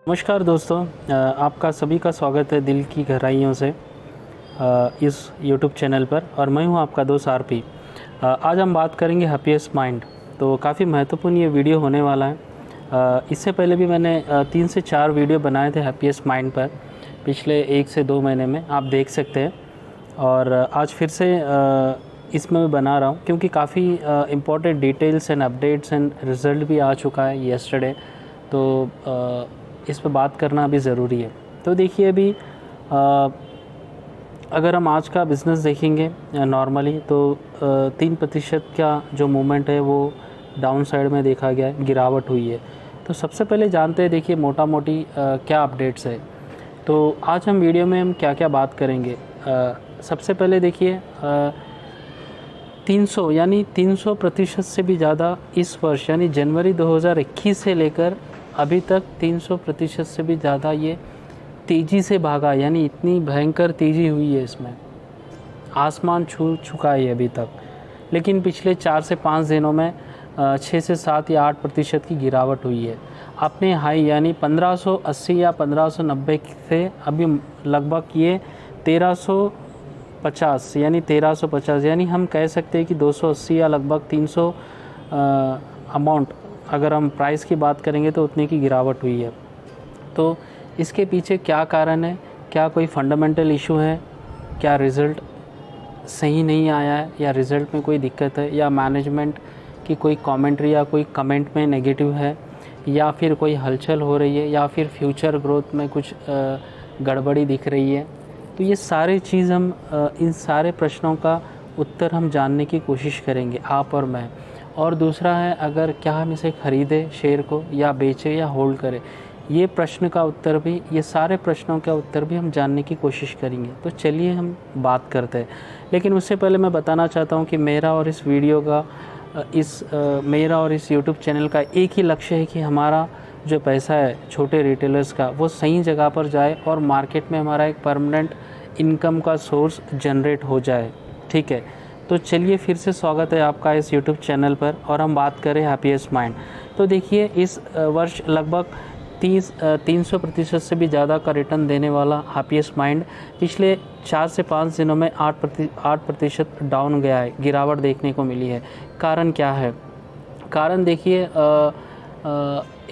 नमस्कार दोस्तों, आपका सभी का स्वागत है दिल की गहराइयों से इस YouTube चैनल पर। और मैं हूं आपका दोस्त आरपी। आज हम बात करेंगे हैप्पीएस्ट माइंड। तो काफ़ी महत्वपूर्ण ये वीडियो होने वाला है। इससे पहले भी मैंने 3 से 4 वीडियो बनाए थे हैप्पीएस्ट माइंड पर पिछले 1 से 2 महीने में, आप देख सकते हैं। और आज फिर से इसमें मैं बना रहा हूँ क्योंकि काफ़ी important details and updates end result भी आ चुका है येस्टरडे। तो इस पर बात करना भी ज़रूरी है। तो देखिए अभी अगर हम आज का बिज़नेस देखेंगे नॉर्मली तो 3% का जो मूवमेंट है वो डाउन साइड में देखा गया है, गिरावट हुई है। तो सबसे पहले जानते हैं देखिए मोटा मोटी क्या अपडेट्स है। तो आज हम वीडियो में हम क्या क्या बात करेंगे। सबसे पहले देखिए 300 यानी 300% से भी ज़्यादा इस वर्ष यानी जनवरी 2021 से लेकर अभी तक 300% से भी ज़्यादा ये तेज़ी से भागा, यानी इतनी भयंकर तेज़ी हुई है, इसमें आसमान छू चुका है अभी तक। लेकिन पिछले 4 से 5 दिनों में 6 से 7 या 8% की गिरावट हुई है। अपने हाई यानी 1580 या 1590 से अभी लगभग ये 1350 यानी हम कह सकते हैं कि 280 या लगभग 300 अमाउंट, अगर हम प्राइस की बात करेंगे तो उतने की गिरावट हुई है। तो इसके पीछे क्या कारण है? क्या कोई फंडामेंटल इशू है? क्या रिज़ल्ट सही नहीं आया है, या रिज़ल्ट में कोई दिक्कत है, या मैनेजमेंट की कोई कमेंट्री या कोई कमेंट में नेगेटिव है, या फिर कोई हलचल हो रही है, या फिर फ्यूचर ग्रोथ में कुछ गड़बड़ी दिख रही है? तो ये सारे चीज़ हम इन सारे प्रश्नों का उत्तर हम जानने की कोशिश करेंगे, आप और मैं। और दूसरा है, अगर क्या हम इसे ख़रीदें शेयर को, या बेचें या होल्ड करें, ये प्रश्न का उत्तर भी, ये सारे प्रश्नों का उत्तर भी हम जानने की कोशिश करेंगे। तो चलिए हम बात करते हैं। लेकिन उससे पहले मैं बताना चाहता हूँ कि मेरा और इस YouTube चैनल का एक ही लक्ष्य है कि हमारा जो पैसा है छोटे रिटेलर्स का, वो सही जगह पर जाए और मार्केट में हमारा एक परमानेंट इनकम का सोर्स जनरेट हो जाए। ठीक है, तो चलिए फिर से स्वागत है आपका इस YouTube चैनल पर, और हम बात करें हैप्पीएस्ट माइंड। तो देखिए इस वर्ष लगभग 300% से भी ज़्यादा का रिटर्न देने वाला हैप्पीएस्ट माइंड पिछले 4 से 5 दिनों में 8% डाउन गया है, गिरावट देखने को मिली है। कारण क्या है? कारण देखिए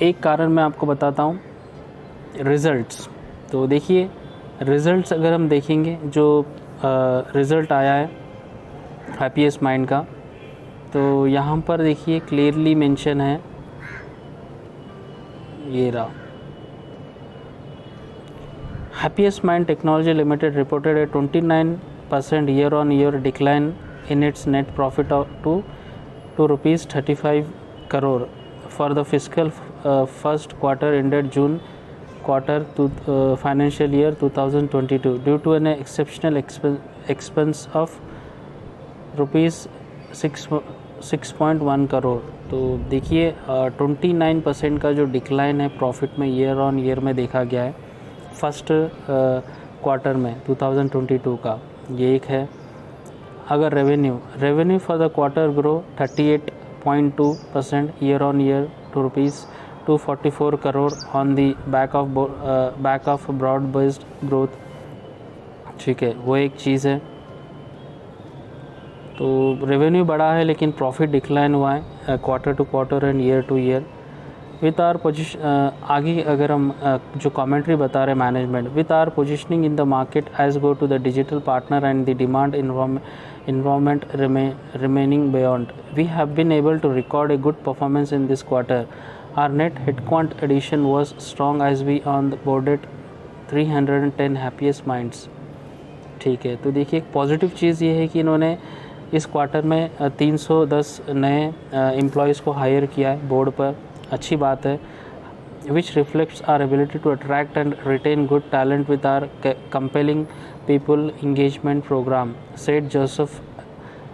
एक कारण मैं आपको बताता हूँ, रिज़ल्ट्स। तो देखिए रिज़ल्ट्स अगर हम देखेंगे, जो रिज़ल्ट आया है हैप्पीएस्ट माइंड का, तो यहाँ पर देखिए क्लियरली मेंशन है, ये रहा। Happiest Mind Technology Limited reported a 29% year-on-year decline in its net profit to ₹35 crore for the fiscal first quarter ended June quarter to financial year 2022 due to an exceptional expense of ₹6.1 crore. तो देखिए 29% का जो decline है profit में year on year में देखा गया है फर्स्ट क्वार्टर में 2022 का, ये एक है। अगर revenue for the quarter grow 38.2% year on year to ₹244 crore on the back of broad based growth. ठीक है, वो एक चीज़ है। तो रेवेन्यू बढ़ा है लेकिन प्रॉफिट डिक्लाइन हुआ है quarter to quarter and year to year. With our आगे अगर हम जो कमेंट्री बता रहे management, with our positioning in the market as go to the digital partner and the demand environment remaining beyond, we have been able to record a good performance in this quarter. Our net headcount addition was strong as we onboarded 310 happiest minds. ठीक है, तो देखिए एक positive चीज़ ये है कि इन्होंने इस क्वार्टर में 310 नए एम्प्लॉयज़ को हायर किया है बोर्ड पर, अच्छी बात है। which reflects our ability to attract and retain good talent with our compelling people engagement program, said Joseph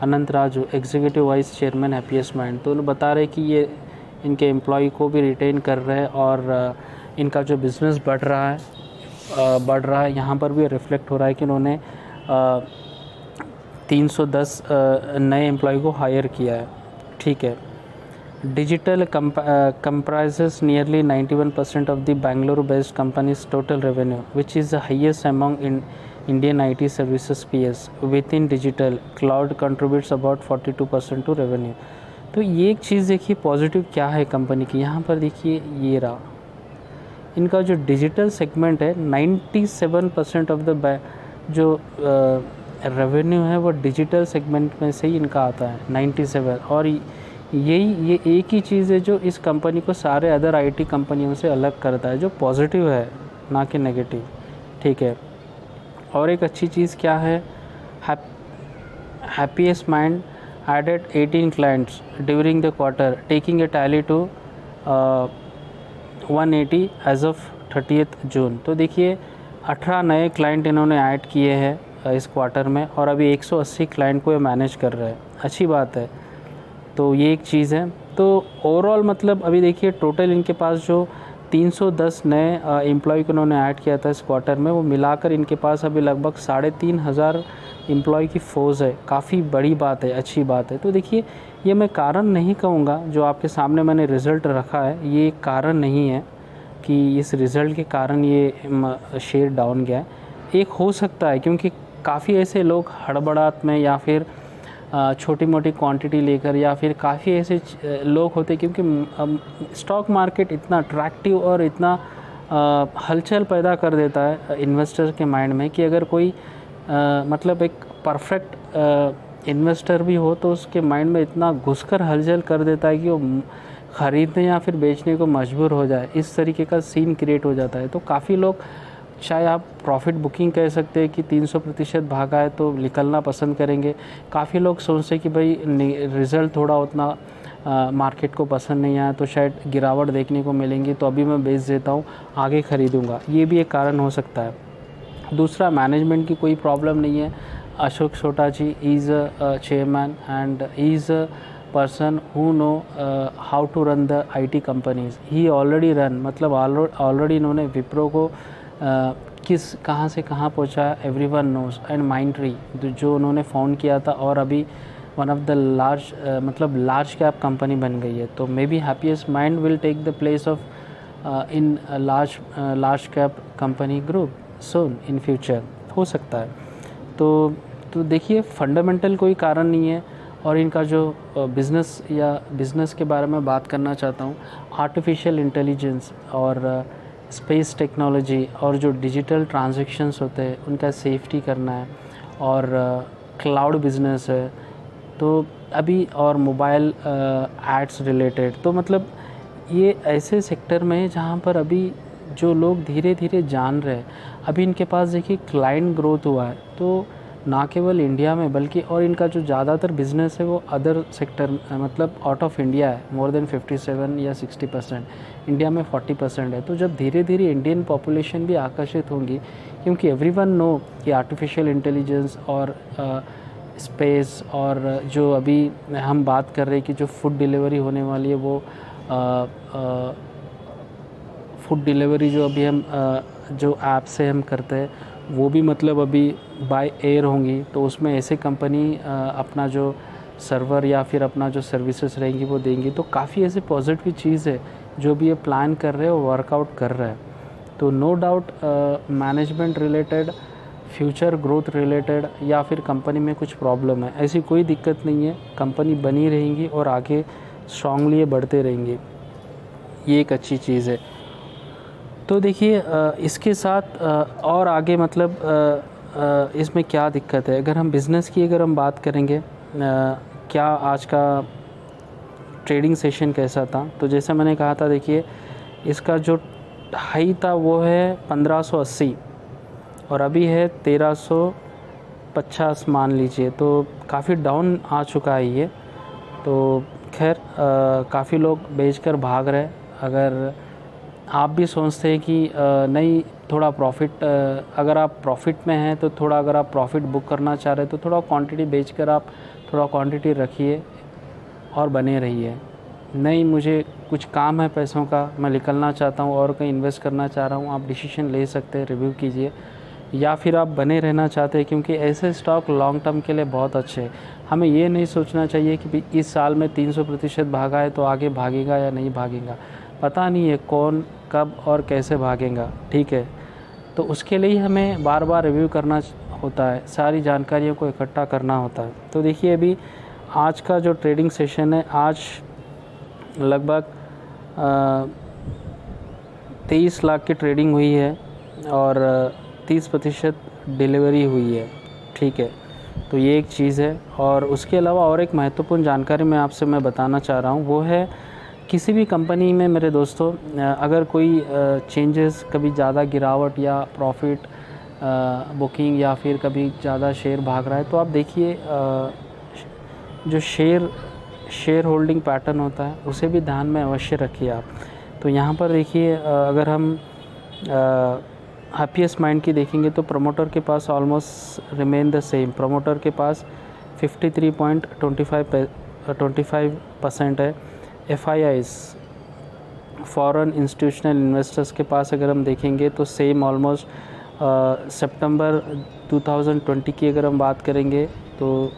Anantraju, Executive Vice Chairman Happiest Mind। तो उन्होंने बता रहे कि ये इनके एम्प्लॉय को भी रिटेन कर रहे हैं और इनका जो बिज़नेस बढ़ रहा है यहाँ पर भी रिफ्लेक्ट हो रहा है कि उन्होंने 310 नए एम्प्लॉय को हायर किया है। ठीक है, Digital comprises nearly 91% of the Bangalore-based company's total revenue, which is the highest among Indian IT services peers. Within digital, cloud contributes about 42% to revenue. तो ये एक चीज़ देखिए पॉजिटिव क्या है कंपनी की, यहाँ पर देखिए ये रहा, इनका जो डिजिटल सेगमेंट है 97% ऑफ द जो रेवेन्यू है वो डिजिटल सेगमेंट में से ही इनका आता है 97। और ये एक ही चीज़ है जो इस कंपनी को सारे अदर आईटी कंपनियों से अलग करता है, जो पॉजिटिव है ना कि नेगेटिव, ठीक है। और एक अच्छी चीज़ क्या है, happiest mind added 18 clients during the quarter, taking a tally to 180 as of 30th जून। तो देखिए 18 नए क्लाइंट इन्होंने ऐड किए हैं इस क्वार्टर में, और अभी 180 क्लाइंट को ये मैनेज कर रहे हैं, अच्छी बात है। तो ये एक चीज़ है। तो ओवरऑल मतलब अभी देखिए टोटल इनके पास जो 310 नए एम्प्लॉय को उन्होंने ऐड किया था इस क्वार्टर में, वो मिलाकर इनके पास अभी लगभग 3,500 एम्प्लॉय की फ़ोर्स है। काफ़ी बड़ी बात है, अच्छी बात है। तो देखिए ये मैं कारण नहीं कहूँगा, जो आपके सामने मैंने रिज़ल्ट रखा है ये कारण नहीं है कि इस रिज़ल्ट के कारण ये शेयर डाउन गया है। एक हो सकता है क्योंकि काफ़ी ऐसे लोग हड़बड़ाहट में या फिर छोटी मोटी क्वांटिटी लेकर, या फिर काफ़ी ऐसे लोग होते, क्योंकि स्टॉक मार्केट इतना अट्रैक्टिव और इतना हलचल पैदा कर देता है इन्वेस्टर के माइंड में कि अगर कोई मतलब एक परफेक्ट इन्वेस्टर भी हो तो उसके माइंड में इतना घुसकर हलचल कर देता है कि वो ख़रीदने या फिर बेचने को मजबूर हो जाए, इस तरीके का सीन क्रिएट हो जाता है। तो काफ़ी लोग, चाहे आप प्रॉफिट बुकिंग कह सकते हैं कि 300% भागा है तो निकलना पसंद करेंगे। काफ़ी लोग सोचते हैं कि भाई रिज़ल्ट थोड़ा उतना मार्केट को पसंद नहीं आया तो शायद गिरावट देखने को मिलेंगी, तो अभी मैं बेच देता हूँ, आगे ख़रीदूँगा, ये भी एक कारण हो सकता है। दूसरा, मैनेजमेंट की कोई प्रॉब्लम नहीं है। Ashok Soota ji is a chairman and is a person who know how to run the IT companies. He already run, मतलब ऑलरेडी इन्होंने विप्रो को किस कहाँ से कहाँ पहुँचा, एवरीवन नोज। एंड माइंडट्री जो उन्होंने फाउंड किया था, और अभी वन ऑफ द लार्ज मतलब लार्ज कैप कंपनी बन गई है। तो maybe happiest mind will take the place of in large cap company group soon in future, हो सकता है। तो देखिए फंडामेंटल कोई कारण नहीं है। और इनका जो बिज़नेस के बारे में बात करना चाहता हूँ, आर्टिफिशियल इंटेलिजेंस और स्पेस टेक्नोलॉजी और जो डिजिटल ट्रांजैक्शंस होते हैं उनका सेफ्टी करना है, और क्लाउड बिज़नेस है तो अभी, और मोबाइल एड्स रिलेटेड। तो मतलब ये ऐसे सेक्टर में है जहाँ पर अभी जो लोग धीरे धीरे जान रहे हैं। अभी इनके पास देखिए क्लाइंट ग्रोथ हुआ है, तो ना केवल इंडिया में बल्कि, और इनका जो ज़्यादातर बिज़नेस है वो अदर सेक्टर मतलब आउट ऑफ इंडिया है, मोर देन 57 या 60%, इंडिया में 40% है। तो जब धीरे धीरे इंडियन पॉपुलेशन भी आकर्षित होंगी, क्योंकि एवरीवन नो कि आर्टिफिशियल इंटेलिजेंस और स्पेस, और जो अभी हम बात कर रहे हैं कि जो फूड डिलीवरी होने वाली है वो फूड डिलीवरी जो अभी हम जो ऐप से हम करते हैं वो भी मतलब अभी बाय एयर होंगी, तो उसमें ऐसे कंपनी अपना जो सर्वर या फिर अपना जो सर्विसेज रहेंगी वो देंगी। तो काफ़ी ऐसे पॉजिटिव चीज़ है जो भी ये प्लान कर रहे हैं वो वर्कआउट कर रहा है। तो no doubt management related, future growth related या फिर कंपनी में कुछ प्रॉब्लम है, ऐसी कोई दिक्कत नहीं है। कंपनी बनी रहेंगी और आगे स्ट्रांगली बढ़ते रहेंगे, ये एक अच्छी चीज़ है। तो देखिए इसके साथ और आगे मतलब इसमें क्या दिक्कत है, अगर हम बिज़नेस की अगर हम बात करेंगे, क्या आज का ट्रेडिंग सेशन कैसा था। तो जैसे मैंने कहा था, देखिए इसका जो हाई था वो है 1580 और अभी है 1350 मान लीजिए, तो काफ़ी डाउन आ चुका है ये। तो खैर काफ़ी लोग बेचकर भाग रहे। अगर आप भी सोचते हैं कि नहीं थोड़ा प्रॉफिट, अगर आप प्रॉफिट में हैं तो थोड़ा, अगर आप प्रॉफिट बुक करना चाह रहे हैं तो थोड़ा क्वांटिटी बेचकर आप थोड़ा क्वांटिटी रखिए और बने रहिए। नहीं मुझे कुछ काम है पैसों का, मैं निकलना चाहता हूँ और कहीं इन्वेस्ट करना चाह रहा हूँ, आप डिसीजन ले सकते हैं, रिव्यू कीजिए। या फिर आप बने रहना चाहते हैं, क्योंकि ऐसे स्टॉक लॉन्ग टर्म के लिए बहुत अच्छे हैं। हमें ये नहीं सोचना चाहिए कि इस साल में 300% भागा है तो आगे भागेगा या नहीं भागेगा, पता नहीं है कौन कब और कैसे भागेगा, ठीक है। तो उसके लिए हमें बार बार रिव्यू करना होता है, सारी जानकारियों को इकट्ठा करना होता है। तो देखिए अभी आज का जो ट्रेडिंग सेशन है, आज लगभग 23 लाख की ट्रेडिंग हुई है और 30% डिलीवरी हुई है, ठीक है। तो ये एक चीज़ है। और उसके अलावा और एक महत्वपूर्ण जानकारी मैं बताना चाह रहा हूँ, वो है किसी भी कंपनी में मेरे दोस्तों अगर कोई चेंजेस, कभी ज़्यादा गिरावट या प्रॉफिट बुकिंग या फिर कभी ज़्यादा शेयर भाग रहा है, तो आप देखिए जो शेयर होल्डिंग पैटर्न होता है उसे भी ध्यान में अवश्य रखिए आप। तो यहाँ पर देखिए अगर हम हैप्पीएस्ट माइंड की देखेंगे तो प्रमोटर के पास almost remain the same. Promoter के पास 53.25% है। FIIs फॉरेन इंस्टीट्यूशनल इन्वेस्टर्स के पास अगर हम देखेंगे तो सेम ऑलमोस्ट सितंबर 2020 की अगर हम बात करेंगे तो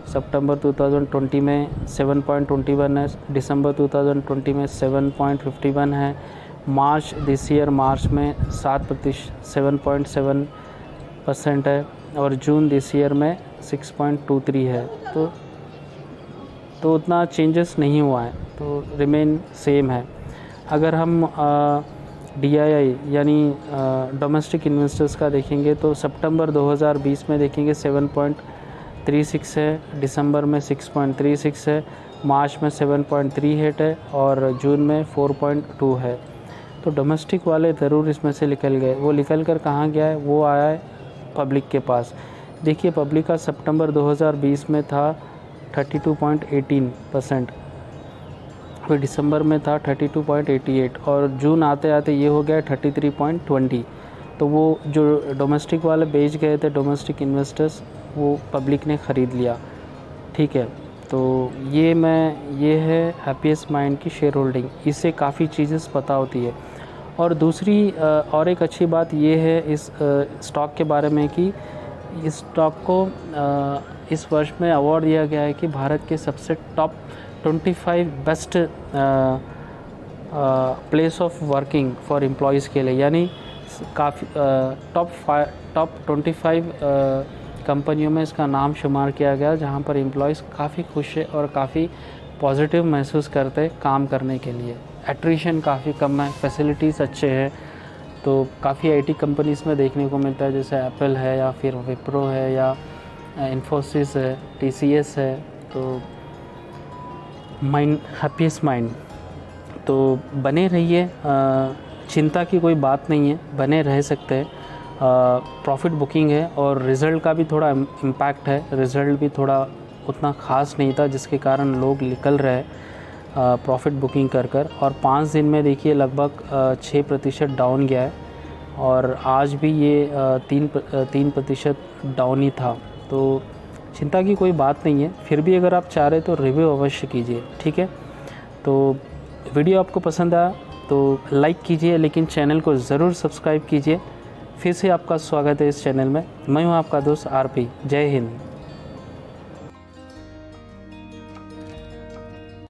सितंबर 2020 में 7.21 है, दिसंबर 2020 में 7.51 है, मार्च दिस ईयर मार्च में 7.7% है और जून दिस ईयर में 6.23 है। तो उतना चेंजेस नहीं हुआ है, तो रिमेन सेम है। अगर हम DII यानी डोमेस्टिक इन्वेस्टर्स का देखेंगे तो सितंबर 2020 में देखेंगे 7.36 है, दिसंबर में 6.36 है, मार्च में 7.38 है और जून में 4.2 है। तो डोमेस्टिक वाले ज़रूर इसमें से निकल गए। वो निकल कर कहाँ गया है, वो आया है पब्लिक के पास। देखिए पब्लिक का सितंबर 2020 में था 32.18%, फिर दिसंबर में था 32.88 और जून आते आते ये हो गया 33.20। तो वो जो डोमेस्टिक वाले बेच गए थे, डोमेस्टिक इन्वेस्टर्स, वो पब्लिक ने ख़रीद लिया, ठीक है। तो ये है हैप्पीएस्ट माइंड की शेयर होल्डिंग, इससे काफ़ी चीज़ें पता होती है। और दूसरी और एक अच्छी बात ये है इस स्टॉक के बारे में कि इस स्टॉक को इस वर्ष में अवार्ड दिया गया है कि भारत के सबसे top 25 best place of working for employees के लिए, यानी काफ़ी टॉप 25 कंपनियों में इसका नाम शुमार किया गया जहां पर एम्प्लॉयज़ काफ़ी खुश है और काफ़ी पॉजिटिव महसूस करते हैं काम करने के लिए। एट्रिशन काफ़ी कम है, फैसिलिटीज़ अच्छे हैं। तो काफ़ी IT कंपनीज़ में देखने को मिलता है, जैसे एप्पल है या फिर विप्रो है या इन्फोसिस है, TCS है। तो हैप्पीएस्ट माइंड, तो बने रहिए, चिंता की कोई बात नहीं है, बने रह सकते हैं। प्रॉफिट बुकिंग है और रिज़ल्ट का भी थोड़ा इम्पैक्ट है। रिज़ल्ट भी थोड़ा उतना ख़ास नहीं था जिसके कारण लोग निकल रहे प्रॉफिट बुकिंग कर और 5 दिन में देखिए लगभग 6% डाउन गया है और आज भी ये 3% डाउन ही था। तो चिंता की कोई बात नहीं है, फिर भी अगर आप चाह रहे तो रिव्यू अवश्य कीजिए, ठीक है। तो वीडियो आपको पसंद आया तो लाइक कीजिए, लेकिन चैनल को ज़रूर सब्सक्राइब कीजिए। फिर से आपका स्वागत है इस चैनल में। मैं हूं आपका दोस्त RP। जय हिंद।